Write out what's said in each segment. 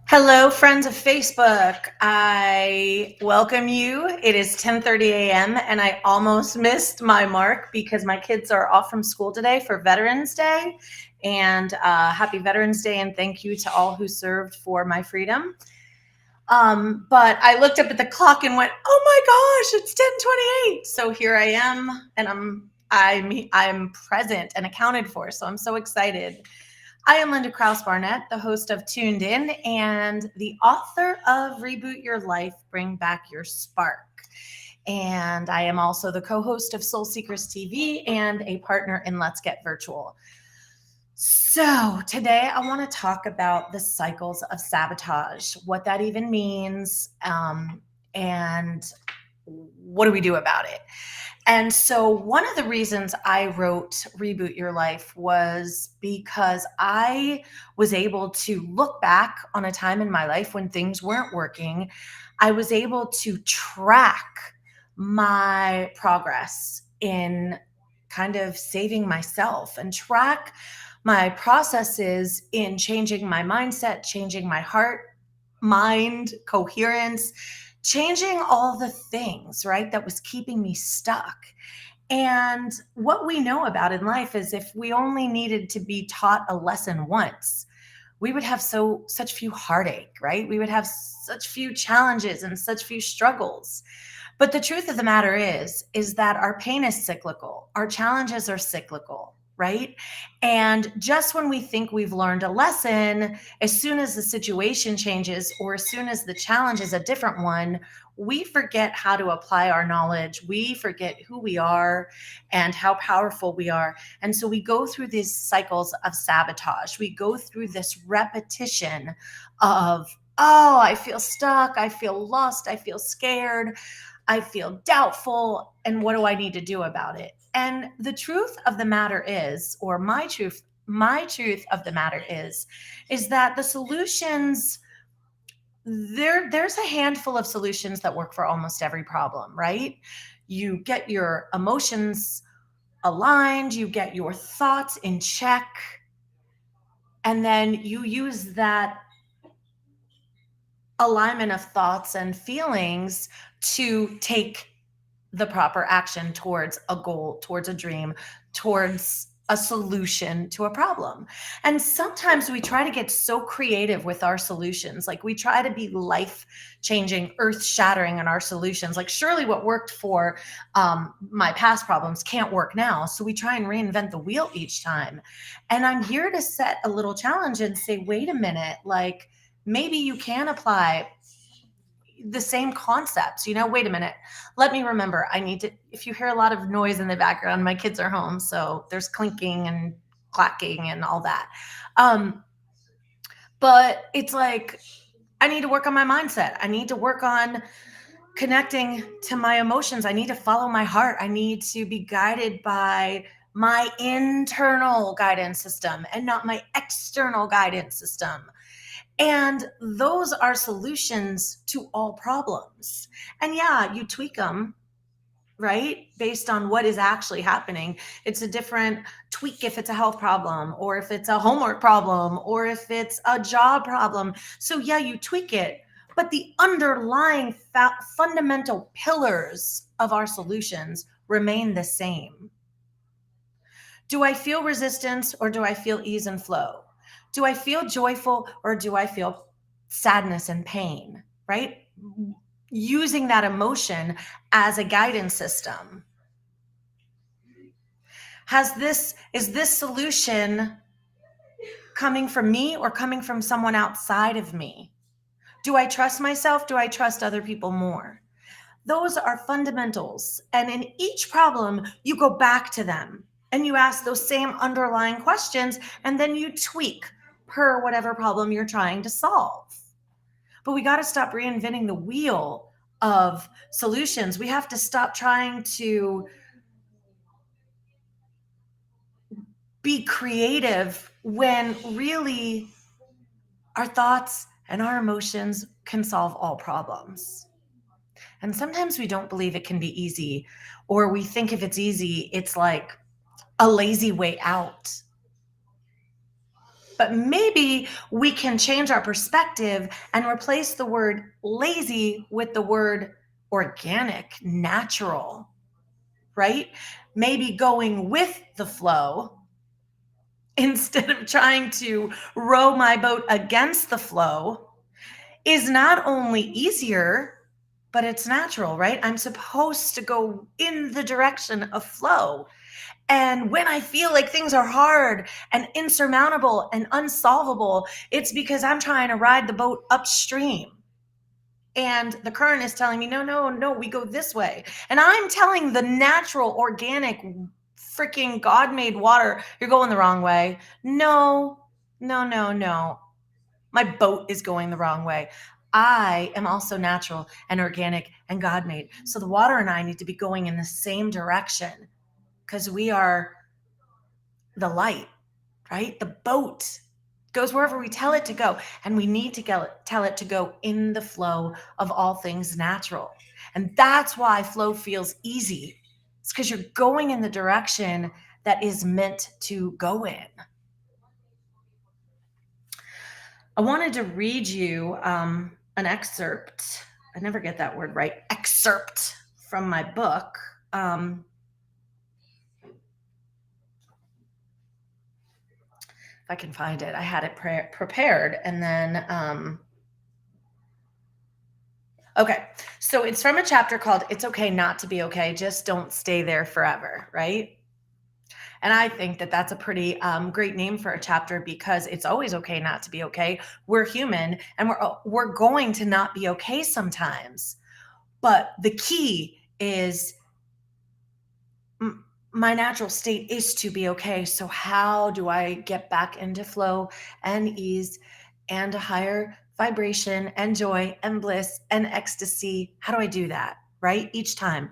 Hello, friends of Facebook. I welcome you. It is 10:30 a.m. and I almost missed my mark because my kids are off from school today for Veterans Day. And happy Veterans Day and thank you to all who served for my freedom. But I looked up at the clock and went, "Oh my gosh, it's 10:28." So here I am, and I'm present and accounted for. So I'm so excited. I am Linda Krause Barnett, the host of Tuned In and the author of Reboot Your Life, Bring Back Your Spark. And I am also the co host of Soul Seekers TV and a partner in Let's Get Virtual. So, today I want to talk about the cycles of sabotage, what that even means, and what do we do about it. And so one of the reasons I wrote Reboot Your Life was because I was able to look back on a time in my life when things weren't working. I was able to track my progress in kind of saving myself and track my processes in changing my mindset, changing my heart, mind, coherence, changing all the things, right, that was keeping me stuck. And what we know about in life is if we only needed to be taught a lesson once, we would have such few heartache, right? We would have such few challenges and such few struggles. But the truth of the matter is that our pain is cyclical. Our challenges are cyclical, right? And just when we think we've learned a lesson, as soon as the situation changes or as soon as the challenge is a different one, we forget how to apply our knowledge. We forget who we are and how powerful we are. And so we go through these cycles of sabotage. We go through this repetition of, oh, I feel stuck. I feel lost. I feel scared. I feel doubtful. And what do I need to do about it? And the truth of the matter is, or my truth of the matter is that the solutions, there's a handful of solutions that work for almost every problem, right? You get your emotions aligned, you get your thoughts in check, and then you use that alignment of thoughts and feelings to take the proper action towards a goal, towards a dream, towards a solution to a problem. And sometimes we try to get so creative with our solutions. Like we try to be life changing, earth shattering in our solutions. Like surely what worked for my past problems can't work now. So we try and reinvent the wheel each time. And I'm here to set a little challenge and say, wait a minute, like maybe you can apply the same concepts. Wait a minute, let me remember. I need to, if you hear a lot of noise in the background, my kids are home, so there's clinking and clacking and all that. But it's like I need to work on my mindset. I need to work on connecting to my emotions. I need to follow my heart. I need to be guided by my internal guidance system and not my external guidance system. And those are solutions to all problems. And yeah, you tweak them, right? Based on what is actually happening. It's a different tweak if it's a health problem, or if it's a homework problem, or if it's a job problem. So yeah, you tweak it, but the underlying fundamental pillars of our solutions remain the same. Do I feel resistance or do I feel ease and flow? Do I feel joyful or do I feel sadness and pain, right? Using that emotion as a guidance system. Is this solution coming from me or coming from someone outside of me? Do I trust myself? Do I trust other people more? Those are fundamentals. And in each problem, you go back to them and you ask those same underlying questions, and then you tweak per whatever problem you're trying to solve. But we got to stop reinventing the wheel of solutions. We have to stop trying to be creative when really our thoughts and our emotions can solve all problems. And sometimes we don't believe it can be easy, or we think if it's easy, it's like a lazy way out. But maybe we can change our perspective and replace the word lazy with the word organic, natural, right? Maybe going with the flow instead of trying to row my boat against the flow is not only easier, but it's natural, right? I'm supposed to go in the direction of flow. And when I feel like things are hard and insurmountable and unsolvable, it's because I'm trying to ride the boat upstream. And the current is telling me, no, no, no, we go this way. And I'm telling the natural, organic, freaking God made water, you're going the wrong way. No, no, no, no. My boat is going the wrong way. I am also natural and organic and God made. So the water and I need to be going in the same direction because we are the light, right? The boat goes wherever we tell it to go. And we need to tell it to go in the flow of all things natural. And that's why flow feels easy. It's because you're going in the direction that is meant to go in. I wanted to read you an excerpt. I never get that word right. Excerpt from my book. If I can find it, I had it prepared, and then okay. So it's from a chapter called "It's Okay Not to Be Okay. Just Don't Stay There Forever." Right. And I think that that's a pretty great name for a chapter because it's always okay not to be okay. We're human, and we're going to not be okay sometimes. But the key is my natural state is to be okay. So how do I get back into flow and ease and a higher vibration and joy and bliss and ecstasy? How do I do that? Right? Each time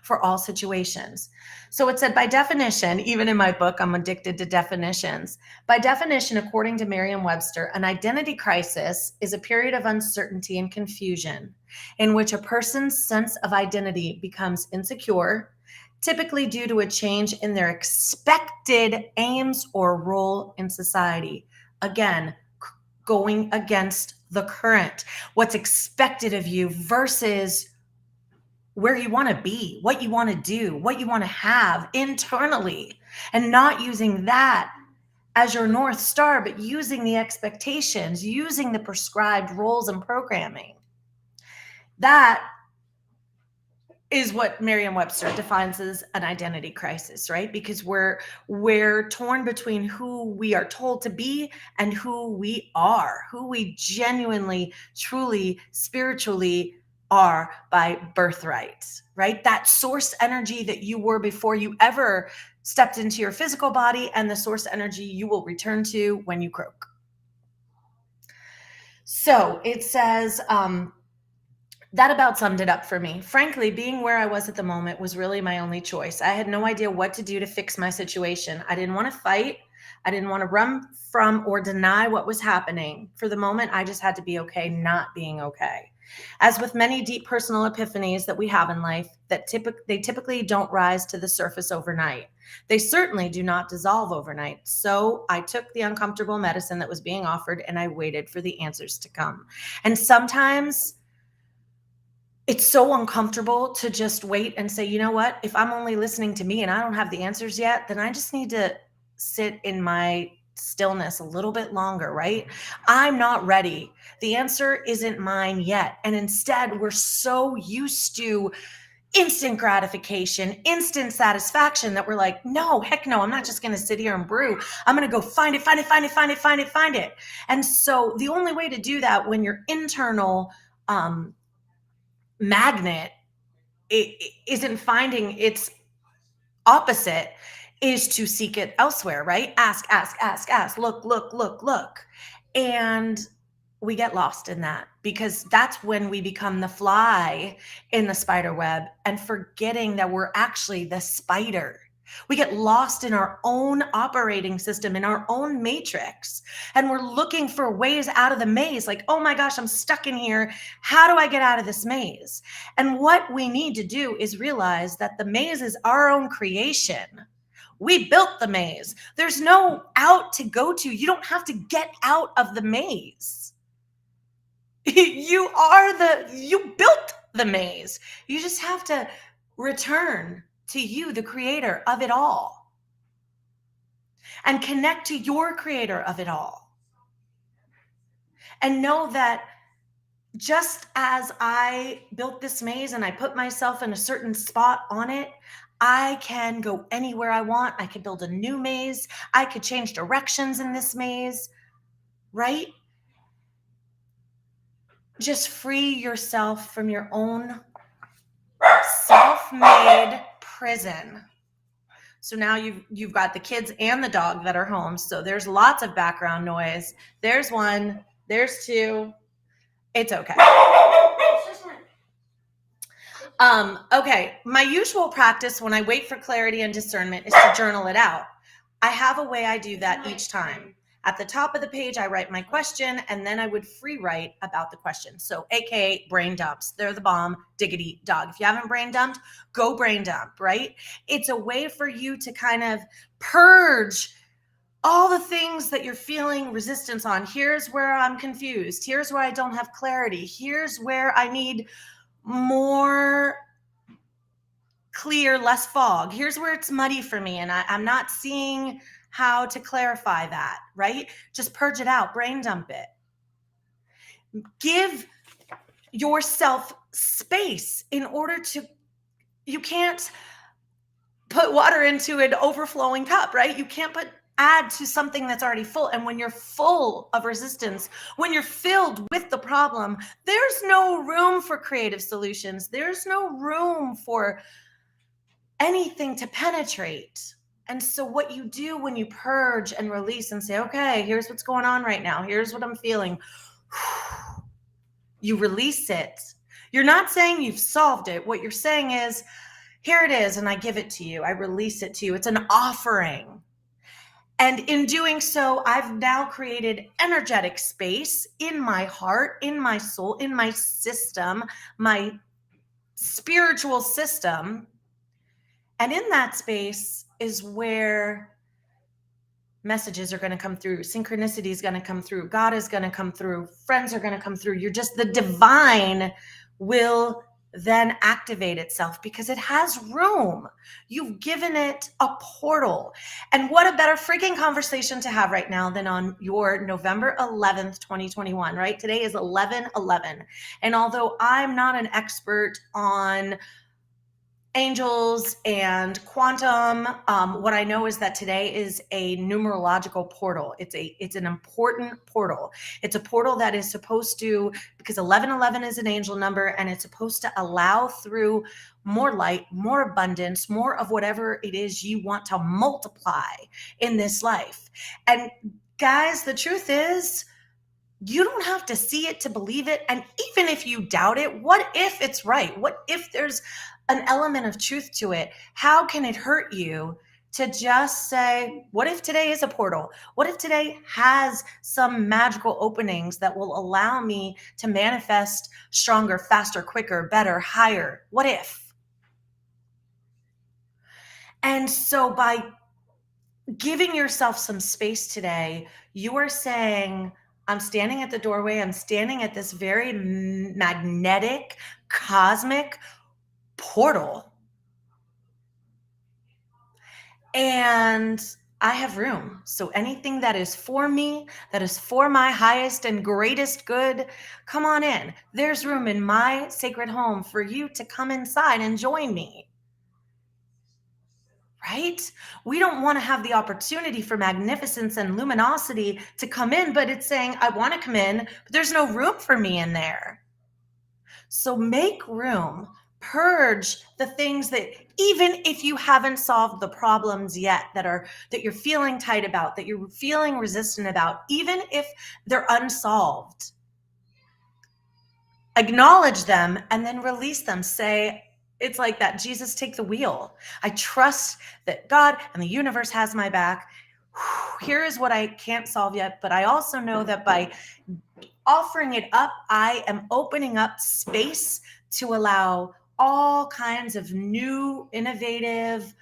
for all situations. So it said, by definition, even in my book, I'm addicted to definitions. By definition, according to Merriam-Webster, an identity crisis is a period of uncertainty and confusion in which a person's sense of identity becomes insecure, typically due to a change in their expected aims or role in society. Again, going against the current, what's expected of you versus where you want to be, what you want to do, what you want to have internally, and not using that as your North Star, but using the expectations, using the prescribed roles and programming. That is what Merriam-Webster defines as an identity crisis, right? Because we're torn between who we are told to be and who we are, who we genuinely, truly, spiritually are by birthright, right? That source energy that you were before you ever stepped into your physical body, and the source energy you will return to when you croak. So it says, that about summed it up for me. Frankly, being where I was at the moment was really my only choice. I had no idea what to do to fix my situation. I didn't want to fight. I didn't want to run from or deny what was happening. For the moment, I just had to be okay not being okay. As with many deep personal epiphanies that we have in life, they typically don't rise to the surface overnight. They certainly do not dissolve overnight. So I took the uncomfortable medicine that was being offered and I waited for the answers to come. And sometimes it's so uncomfortable to just wait and say, you know what, if I'm only listening to me and I don't have the answers yet, then I just need to sit in my stillness a little bit longer, right? I'm not ready. The answer isn't mine yet. And instead, we're so used to instant gratification, instant satisfaction that we're like, no, heck no, I'm not just going to sit here and brew. I'm going to go find it. And so the only way to do that when your internal magnet isn't finding its opposite is to seek it elsewhere, right? Ask, look. And we get lost in that because that's when we become the fly in the spider web and forgetting that we're actually the spider. We get lost in our own operating system, in our own matrix, and we're looking for ways out of the maze. Like, oh my gosh, I'm stuck in here. How do I get out of this maze? And what we need to do is realize that the maze is our own creation. We built the maze. There's no out to go to. You don't have to get out of the maze. You built the maze. You just have to return to you, the creator of it all, and connect to your creator of it all. And know that just as I built this maze and I put myself in a certain spot on it, I can go anywhere I want. I could build a new maze. I could change directions in this maze, right? Just free yourself from your own self-made prison. So now you've got the kids and the dog that are home. So there's lots of background noise. There's one, there's two. It's okay. Okay. My usual practice when I wait for clarity and discernment is to journal it out. I have a way I do that each time. At the top of the page, I write my question, and then I would free write about the question. So AKA brain dumps. They're the bomb, diggity dog. If you haven't brain dumped, go brain dump, right? It's a way for you to kind of purge all the things that you're feeling resistance on. Here's where I'm confused. Here's where I don't have clarity. Here's where I need more clear, less fog. Here's where it's muddy for me, and I'm not seeing how to clarify that, right? Just purge it out, brain dump it. Give yourself space in order to, you can't put water into an overflowing cup, right? You can't add to something that's already full. And when you're full of resistance, when you're filled with the problem, there's no room for creative solutions. There's no room for anything to penetrate. And so what you do when you purge and release and say, okay, here's what's going on right now. Here's what I'm feeling. You release it. You're not saying you've solved it. What you're saying is, here it is, and I give it to you. I release it to you. It's an offering. And in doing so, I've now created energetic space in my heart, in my soul, in my system, my spiritual system. And in that space is where messages are going to come through. Synchronicity is going to come through. God is going to come through. Friends are going to come through. The divine will then activate itself because it has room. You've given it a portal. And what a better freaking conversation to have right now than on your November 11th, 2021, right? Today is 11/11. And although I'm not an expert on angels and quantum, what I know is that today is a numerological portal. It's an important portal. It's a portal that is supposed to, because 1111 is an angel number, and it's supposed to allow through more light, more abundance, more of whatever it is you want to multiply in this life. And guys, the truth is, you don't have to see it to believe it. And even if you doubt it, what if it's right? What if there's an element of truth to it? How can it hurt you to just say, what if today is a portal? What if today has some magical openings that will allow me to manifest stronger, faster, quicker, better, higher? What if? And so by giving yourself some space today, you are saying, I'm standing at the doorway. I'm standing at this very magnetic, cosmic portal. And I have room. So anything that is for me, that is for my highest and greatest good, come on in. There's room in my sacred home for you to come inside and join me. Right? We don't want to have the opportunity for magnificence and luminosity to come in, but it's saying, I want to come in, but there's no room for me in there. So make room, purge the things that, even if you haven't solved the problems yet that you're feeling tight about, that you're feeling resistant about, even if they're unsolved, acknowledge them and then release them. Say, it's like that, Jesus, take the wheel. I trust that God and the universe has my back. Here is what I can't solve yet, but I also know that by offering it up, I am opening up space to allow all kinds of new, innovative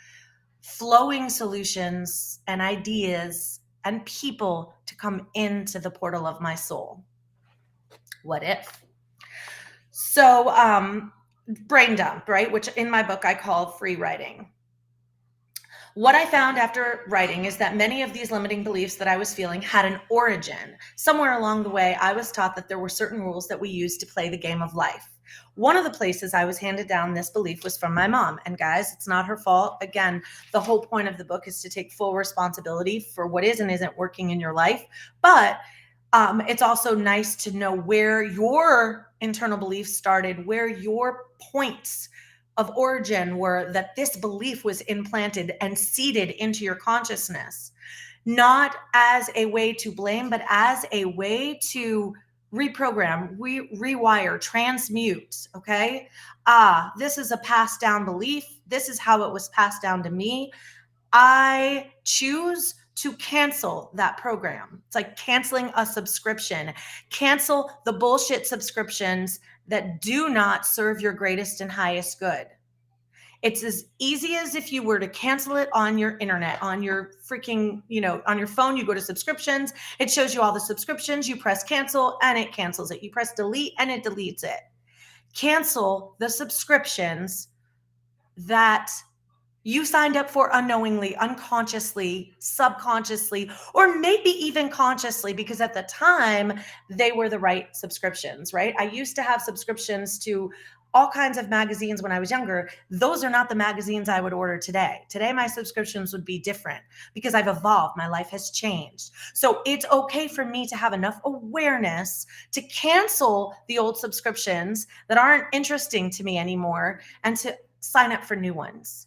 flowing solutions and ideas and people to come into the portal of my soul. What if? So, brain dump, right? Which in my book I call free writing. What I found after writing is that many of these limiting beliefs that I was feeling had an origin. Somewhere along the way, I was taught that there were certain rules that we use to play the game of life. One of the places I was handed down this belief was from my mom. And guys, it's not her fault. Again, the whole point of the book is to take full responsibility for what is and isn't working in your life. But it's also nice to know where your internal beliefs started, where your points of origin were, that this belief was implanted and seeded into your consciousness, not as a way to blame, but as a way to reprogram, rewire, transmute. Okay. This is a passed down belief. This is how it was passed down to me. I choose to cancel that program. It's like canceling a subscription. Cancel the bullshit subscriptions that do not serve your greatest and highest good. It's as easy as if you were to cancel it on your internet, on your freaking, on your phone. You go to subscriptions, it shows you all the subscriptions, you press cancel and it cancels it. You press delete and it deletes it. Cancel the subscriptions that you signed up for unknowingly, unconsciously, subconsciously, or maybe even consciously, because at the time they were the right subscriptions, right? I used to have subscriptions to all kinds of magazines when I was younger. Those are not the magazines I would order today. Today, my subscriptions would be different because I've evolved. My life has changed. So it's okay for me to have enough awareness to cancel the old subscriptions that aren't interesting to me anymore and to sign up for new ones.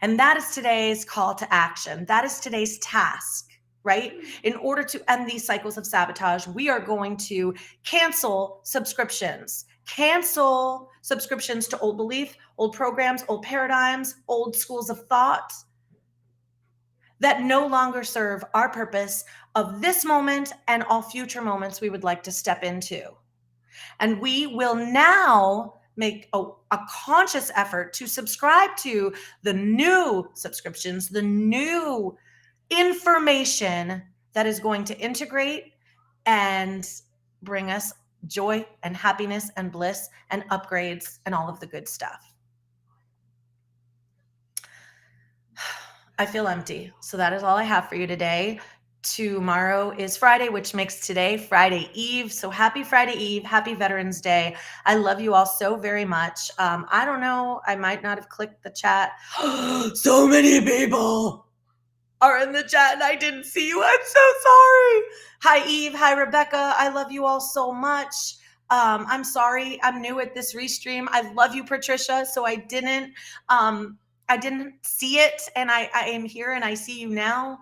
And that is today's call to action. That is today's task, right? In order to end these cycles of sabotage, we are going to cancel subscriptions. Cancel subscriptions to old belief, old programs, old paradigms, old schools of thought that no longer serve our purpose of this moment and all future moments we would like to step into. And we will now make a conscious effort to subscribe to the new subscriptions, the new information that is going to integrate and bring us joy and happiness and bliss and upgrades and all of the good stuff. I feel empty. So that is all I have for you today. Tomorrow is Friday, which makes today Friday Eve. So happy Friday Eve. Happy Veterans Day. I love you all so very much. I don't know. I might not have clicked the chat. So many people are in the chat and I didn't see you. I'm so sorry. Hi, Eve. Hi, Rebecca. I love you all so much. I'm sorry. I'm new at this restream. I love you, Patricia. So I didn't see it, and I am here and I see you now.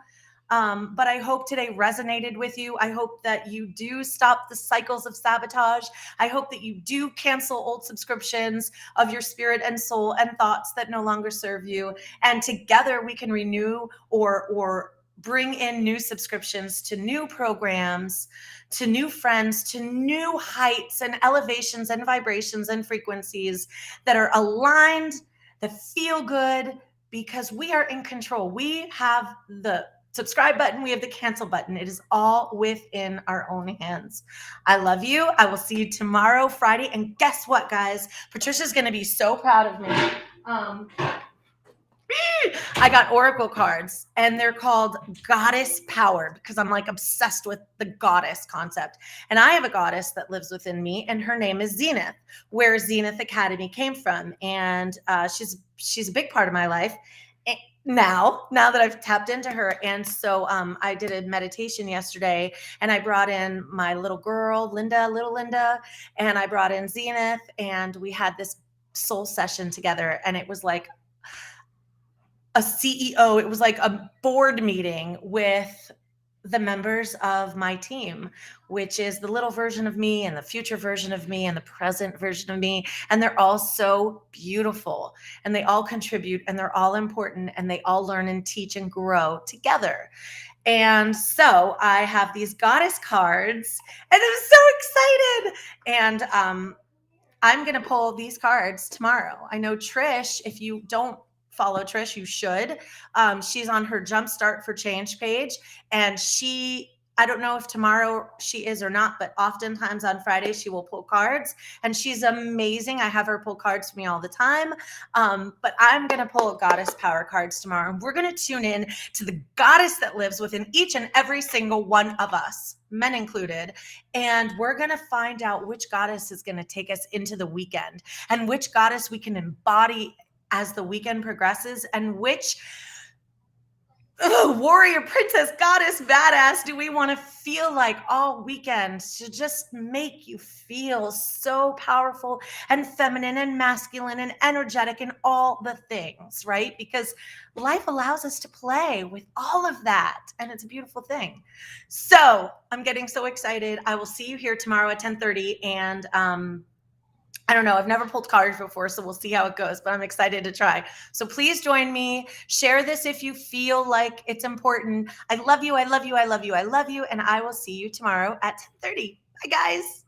But I hope today resonated with you. I hope that you do stop the cycles of sabotage. I hope that you do cancel old subscriptions of your spirit and soul and thoughts that no longer serve you. And together we can renew or bring in new subscriptions to new programs, to new friends, to new heights and elevations and vibrations and frequencies that are aligned, that feel good, because we are in control. We have the subscribe button. We have the cancel button. It is all within our own hands. I love you. I will see you tomorrow, Friday. And guess what, guys? Patricia's going to be so proud of me. I got Oracle cards and they're called Goddess Power because I'm like obsessed with the goddess concept. And I have a goddess that lives within me and her name is Zenith, where Zenith Academy came from. And she's a big part of my life now that I've tapped into her. And so I did a meditation yesterday and I brought in my little girl, little Linda, and I brought in Zenith and we had this soul session together. And it was like a CEO, it was like a board meeting with the members of my team, which is the little version of me and the future version of me and the present version of me. And they're all so beautiful and they all contribute and they're all important and they all learn and teach and grow together. And so I have these goddess cards and I'm so excited. And I'm going to pull these cards tomorrow. I know Trish, if you don't follow Trish, you should. She's on her Jumpstart for Change page, and I don't know if tomorrow she is or not, but oftentimes on Fridays she will pull cards, and she's amazing. I have her pull cards for me all the time. But I'm going to pull goddess power cards tomorrow, and we're going to tune in to the goddess that lives within each and every single one of us, men included. And we're going to find out which goddess is going to take us into the weekend, and which goddess we can embody as the weekend progresses, and which warrior, princess, goddess, badass do we want to feel like all weekend to just make you feel so powerful and feminine and masculine and energetic and all the things, right? Because life allows us to play with all of that, and it's a beautiful thing. So I'm getting so excited. I will see you here tomorrow at 10:30, and I don't know. I've never pulled cards before, so we'll see how it goes, but I'm excited to try. So please join me. Share this if you feel like it's important. I love you. I love you. I love you. I love you. And I will see you tomorrow at 10:30. Bye, guys.